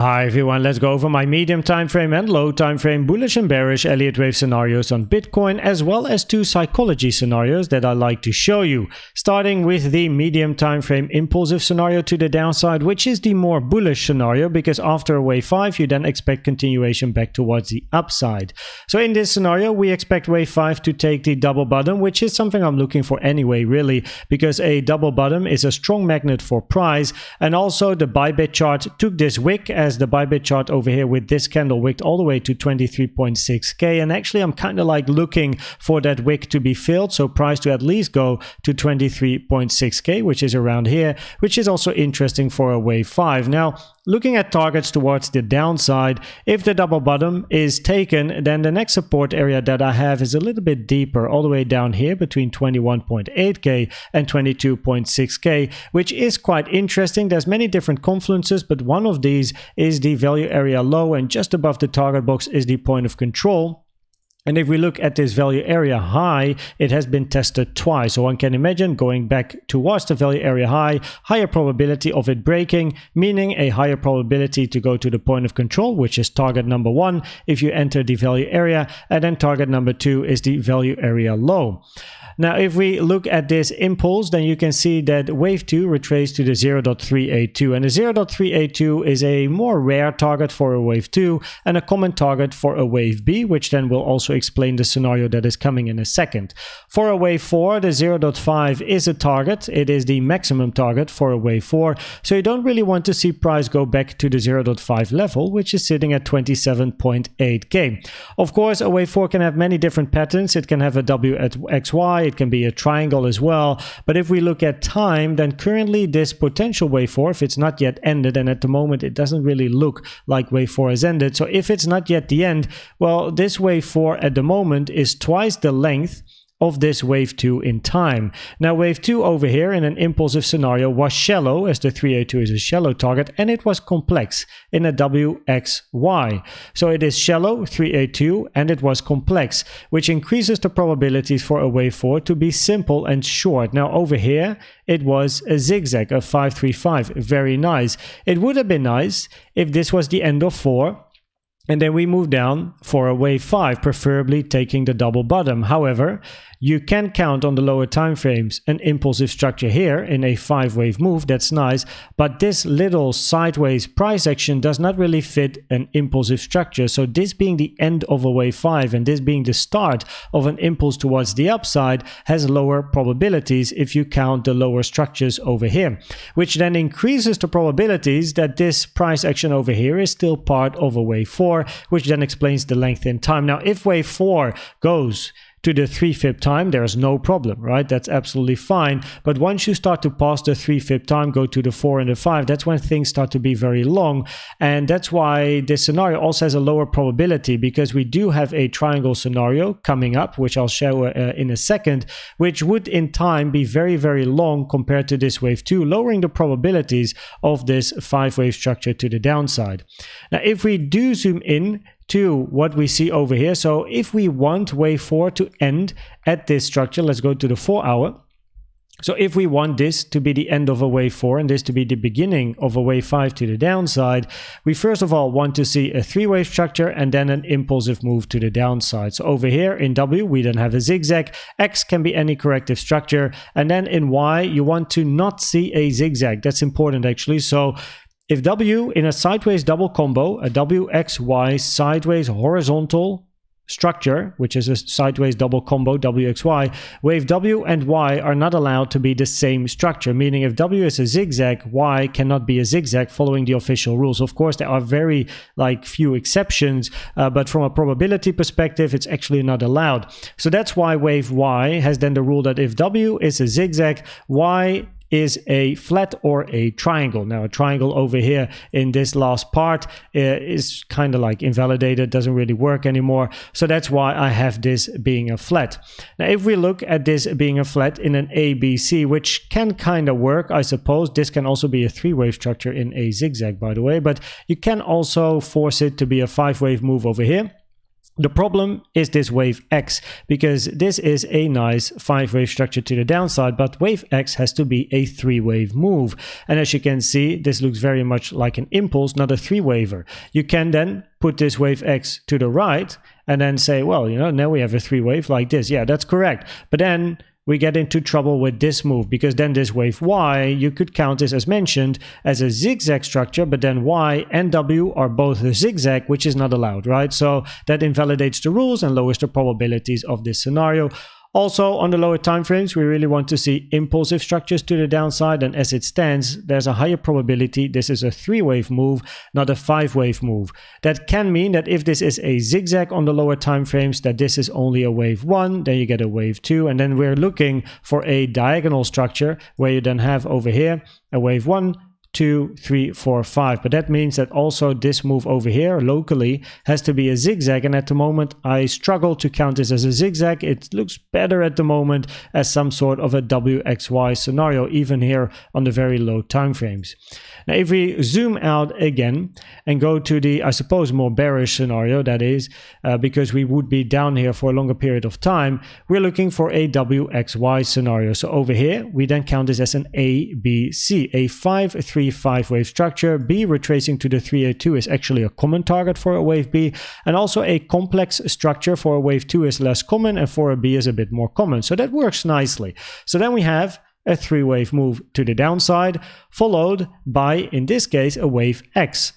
Hi everyone, let's go over my medium time frame and low time frame bullish and bearish Elliott Wave scenarios on Bitcoin, as well as two psychology scenarios that I like to show you. Starting with the medium time frame impulsive scenario to the downside, which is the more bullish scenario, because after a wave 5 you then expect continuation back towards the upside. So in this scenario we expect wave 5 to take the double bottom, which is something I'm looking for anyway, really, because a double bottom is a strong magnet for price. And also the Bybit chart took this wick, as the Bybit chart over here with this candle wicked all the way to 23.6k, and actually I'm kind of like looking for that wick to be filled, so price to at least go to 23.6k, which is around here, which is also interesting for a wave 5. Now looking at targets towards the downside, if the double bottom is taken, then the next support area that I have is a little bit deeper, all the way down here between 21.8k and 22.6k, which is quite interesting. There's many different confluences, but one of these is the value area low, and just above the target box is the point of control. And if we look at this value area high, it has been tested twice. So one can imagine going back towards the value area high, higher probability of it breaking, meaning a higher probability to go to the point of control, which is target number 1 if you enter the value area, and then target number 2 is the value area low. Now, if we look at this impulse, then you can see that wave 2 retraced to the 0.382, and the 0.382 is a more rare target for a wave 2 and a common target for a wave B, which then will also explain the scenario that is coming in a second. For a wave 4, the 0.5 is a target. It is the maximum target for a wave 4, so you don't really want to see price go back to the 0.5 level, which is sitting at 27.8k. Of course, a wave 4 can have many different patterns. It can have a W at XY, it can be a triangle as well, but if we look at time, then currently this potential wave 4, if it's not yet ended, and at the moment it doesn't really look like wave 4 has ended, so if it's not yet the end, well, this wave 4 at the moment is twice the length of this wave 2 in time. Now wave 2 over here in an impulsive scenario was shallow, as the 382 is a shallow target, and it was complex in a WXY. So it is shallow 382 and it was complex, which increases the probabilities for a wave 4 to be simple and short. Now over here it was a zigzag of 535, very nice. It would have been nice if this was the end of 4 and then we move down for a wave 5, preferably taking the double bottom. However, you can count on the lower time frames an impulsive structure here in a 5-wave move. That's nice, but this little sideways price action does not really fit an impulsive structure. So this being the end of a wave 5 and this being the start of an impulse towards the upside has lower probabilities if you count the lower structures over here, which then increases the probabilities that this price action over here is still part of a wave 4, which then explains the length in time. Now, if wave 4 goes to the 3-fib time, there's no problem, right? That's absolutely fine. But once you start to pass the 3-fib time, go to the 4 and the 5, that's when things start to be very long. And that's why this scenario also has a lower probability, because we do have a triangle scenario coming up, which I'll show in a second, which would in time be very, very long compared to this wave 2, lowering the probabilities of this 5-wave structure to the downside. Now, if we do zoom in to what we see over here, so if we want wave 4 to end at this structure, let's go to the 4-hour. So if we want this to be the end of a wave 4 and this to be the beginning of a wave 5 to the downside, we first of all want to see a 3-wave structure and then an impulsive move to the downside. So over here in W, we then have a zigzag. X can be any corrective structure. And then in Y, you want to not see a zigzag. That's important actually. So if W in a sideways double combo, a WXY sideways horizontal structure, which is a sideways double combo WXY, wave W and Y are not allowed to be the same structure, meaning if W is a zigzag, Y cannot be a zigzag following the official rules. Of course, there are very few exceptions, but from a probability perspective, it's actually not allowed. So that's why wave Y has then the rule that if W is a zigzag, Y is a flat or a triangle. Now a triangle over here in this last part is kind of like invalidated, doesn't really work anymore. So that's why I have this being a flat. Now if we look at this being a flat in an ABC, which can kind of work, I suppose. This can also be a 3-wave structure in a zigzag, by the way, but you can also force it to be a 5-wave move over here. The problem is this wave X, because this is a nice 5-wave structure to the downside, but wave X has to be a 3-wave move. And as you can see, this looks very much like an impulse, not a 3-waver. You can then put this wave X to the right and then say, well, you know, now we have a 3-wave like this. Yeah, that's correct. But then we get into trouble with this move, because then this wave Y, you could count this, as mentioned, as a zigzag structure, but then Y and W are both a zigzag, which is not allowed, right? So that invalidates the rules and lowers the probabilities of this scenario. Also, on the lower time frames, we really want to see impulsive structures to the downside, and as it stands, there's a higher probability this is a 3-wave move, not a 5-wave move. That can mean that if this is a zigzag on the lower time frames, that this is only a wave 1, then you get a wave 2, and then we're looking for a diagonal structure where you then have over here a wave 1, 2, 3, 4, 5. But that means that also this move over here locally has to be a zigzag, and at the moment I struggle to count this as a zigzag. It looks better at the moment as some sort of a WXY scenario, even here on the very low time frames. Now if we zoom out again and go to the, I suppose, more bearish scenario, that is, because we would be down here for a longer period of time, we're looking for a WXY scenario. So over here we then count this as an ABC, a 5-3-5 wave structure. B retracing to the 382 is actually a common target for a wave B, and also a complex structure for a wave 2 is less common, and for a B is a bit more common. So that works nicely. So then we have a 3-wave move to the downside, followed by, in this case, a wave X.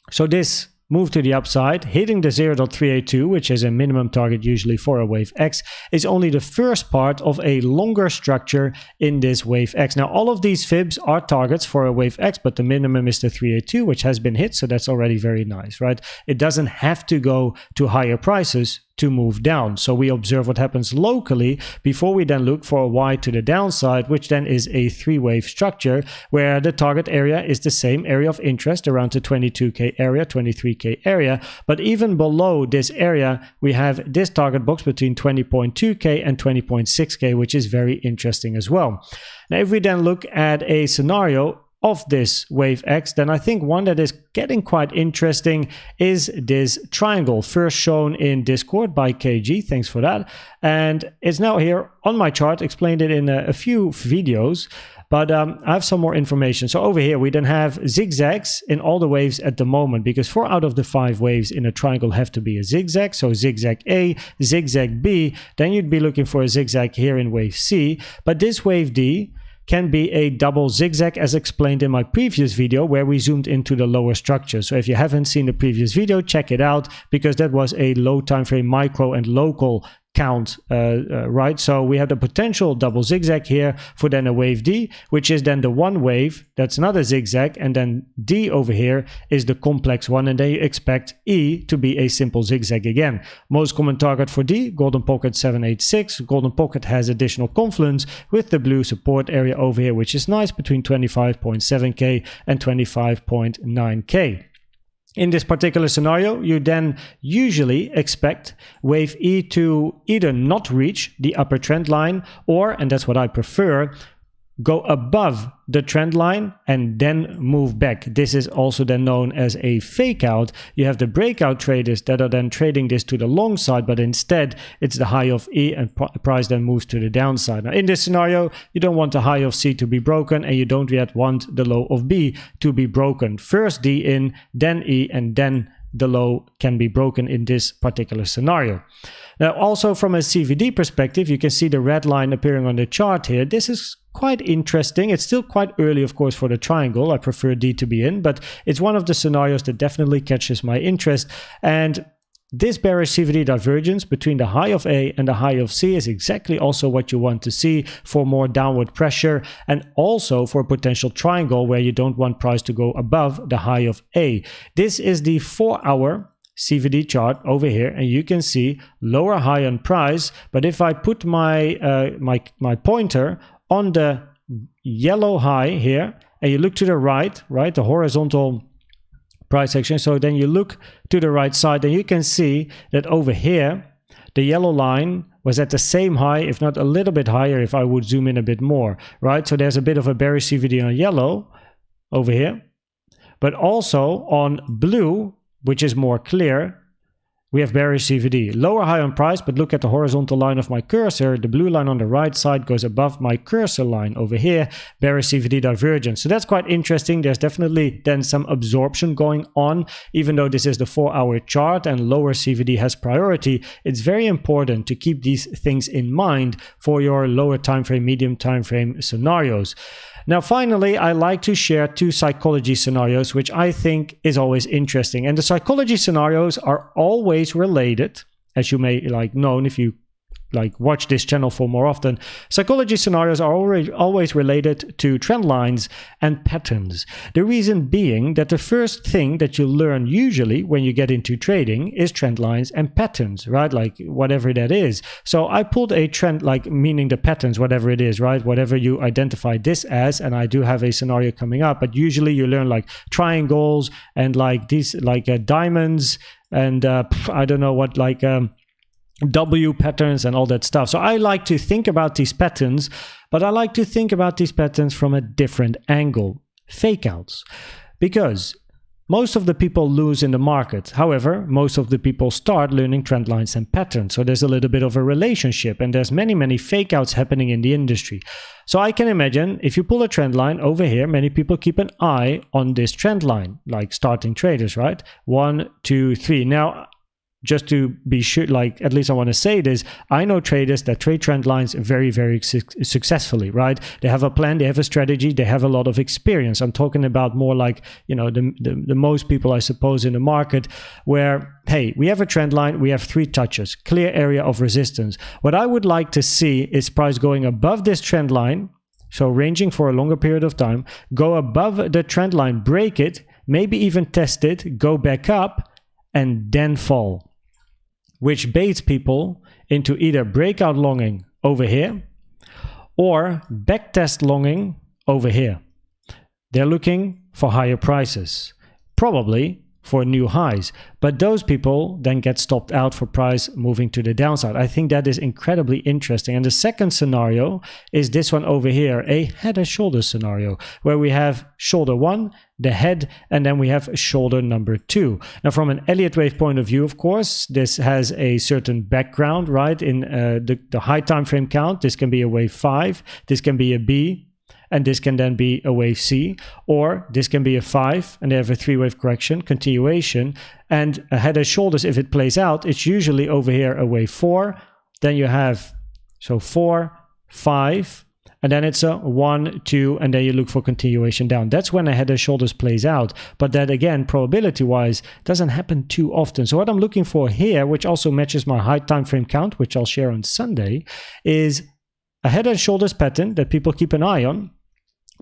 So this move to the upside, hitting the 0.382, which is a minimum target usually for a wave X, is only the first part of a longer structure in this wave X. Now, all of these fibs are targets for a wave X, but the minimum is the 382, which has been hit, so that's already very nice, right? It doesn't have to go to higher prices to move down. So we observe what happens locally before we then look for a Y to the downside, which then is a 3-wave structure where the target area is the same area of interest around the 22K area, 23K area. But even below this area, we have this target box between 20.2K and 20.6K, which is very interesting as well. Now, if we then look at a scenario of this wave X, then I think one that is getting quite interesting is this triangle, first shown in Discord by KG, thanks for that, and it's now here on my chart, explained it in a few videos, but I have some more information. So over here we then have zigzags in all the waves at the moment, because 4 out of the 5 waves in a triangle have to be a zigzag. So zigzag A, zigzag B, then you'd be looking for a zigzag here in wave C, but this wave D can be a double zigzag, as explained in my previous video where we zoomed into the lower structure. So if you haven't seen the previous video, check it out, because that was a low time frame micro and local count, right? So we have the potential double zigzag here for then a wave D, which is then the one wave that's not a zigzag, and then D over here is the complex one, and then you expect E to be a simple zigzag again. Most common target for D, golden pocket 786. Golden pocket has additional confluence with the blue support area over here, which is nice, between 25.7K and 25.9K. In this particular scenario, you then usually expect wave E to either not reach the upper trend line, or, and that's what I prefer, go above the trend line and then move back. This is also then known as a fake out. You have the breakout traders that are then trading this to the long side, but instead it's the high of E and price then moves to the downside. Now in this scenario, you don't want the high of C to be broken, and you don't yet want the low of B to be broken. First D in, then E, and then the low can be broken in this particular scenario. Now also from a CVD perspective, you can see the red line appearing on the chart here. This is quite interesting. It's still quite early, of course, for the triangle. I prefer D to be in, but it's one of the scenarios that definitely catches my interest. And this bearish CVD divergence between the high of A and the high of C is exactly also what you want to see for more downward pressure, and also for a potential triangle where you don't want price to go above the high of A. This is the 4-hour CVD chart over here, and you can see lower high on price. But if I put my my pointer on the yellow high here, and you look to the right, the horizontal price action, so then you look to the right side, and you can see that over here the yellow line was at the same high, if not a little bit higher if I would zoom in a bit more, right? So there's a bit of a bearish CVD on yellow over here, but also on blue, which is more clear, we have bearish CVD. Lower high on price, but look at the horizontal line of my cursor. The blue line on the right side goes above my cursor line over here, bearish CVD divergence. So that's quite interesting. There's definitely then some absorption going on. Even though this is the 4-hour chart and lower CVD has priority, it's very important to keep these things in mind for your lower time frame, medium time frame scenarios. Now, finally, I like to share 2 psychology scenarios, which I think is always interesting. And the psychology scenarios are always related, as you may know if you watch this channel for more often. Psychology scenarios are always related to trend lines and patterns. The reason being that the first thing that you learn usually when you get into trading is trend lines and patterns, right? Like whatever that is. So I pulled a trend, meaning the patterns, whatever it is, right? Whatever you identify this as, and I do have a scenario coming up, but usually you learn triangles and these diamonds and I don't know what W patterns and all that stuff. So I like to think about these patterns, but I like to think about these patterns from a different angle, fake outs, because most of the people lose in the market. However, most of the people start learning trend lines and patterns. So there's a little bit of a relationship, and there's many fake outs happening in the industry. So I can imagine if you pull a trend line over here, many people keep an eye on this trend line, like starting traders, right? 1, 2, 3. Now, just to be sure, at least I want to say this, I know traders that trade trend lines very successfully, right? They have a plan, they have a strategy, they have a lot of experience. I'm talking about more the most people, I suppose, in the market where, hey, we have a trend line, we have 3 touches, clear area of resistance. What I would like to see is price going above this trend line, so ranging for a longer period of time, go above the trend line, break it, maybe even test it, go back up, and then fall, which baits people into either breakout longing over here or backtest longing over here. They're looking for higher prices, probably for new highs, but those people then get stopped out for price moving to the downside. I think that is incredibly interesting. And the second scenario is this one over here, a head and shoulder scenario, where we have shoulder 1, the head, and then we have shoulder number 2. Now, from an Elliott Wave point of view, of course, this has a certain background, right? In the high time frame count, this can be a wave 5, this can be a B, and this can then be a wave C, or this can be a 5, and they have a 3-wave correction, continuation, and a head and shoulders, if it plays out, it's usually over here a wave 4, then you have, 4, 5, and then it's a 1, 2, and then you look for continuation down. That's when a head and shoulders plays out, but that again, probability-wise, doesn't happen too often. So what I'm looking for here, which also matches my high time frame count, which I'll share on Sunday, is a head and shoulders pattern that people keep an eye on.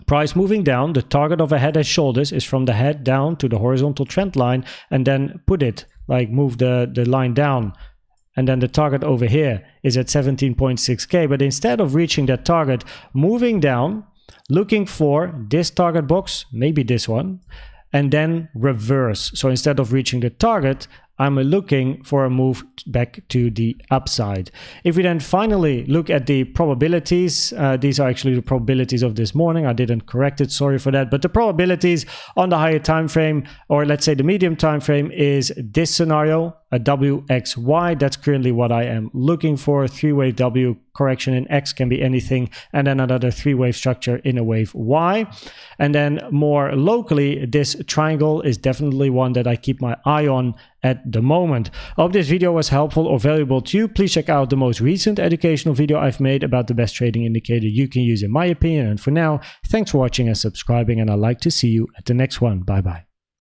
Price moving down, the target of a head and shoulders is from the head down to the horizontal trend line, and then put it, move the line down. And then the target over here is at 17.6K. But instead of reaching that target, moving down, looking for this target box, maybe this one, and then reverse. So instead of reaching the target, I'm looking for a move back to the upside. If we then finally look at the probabilities, these are actually the probabilities of this morning. I didn't correct it, sorry for that. But the probabilities on the higher time frame, or let's say the medium time frame, is this scenario, a WXY. That's currently what I am looking for. 3-wave W correction in X can be anything, and then another 3-wave structure in a wave Y. And then more locally, this triangle is definitely one that I keep my eye on at the moment. I hope this video was helpful or valuable to you. Please check out the most recent educational video I've made about the best trading indicator you can use in my opinion. And for now, thanks for watching and subscribing, and I'd like to see you at the next one. Bye bye.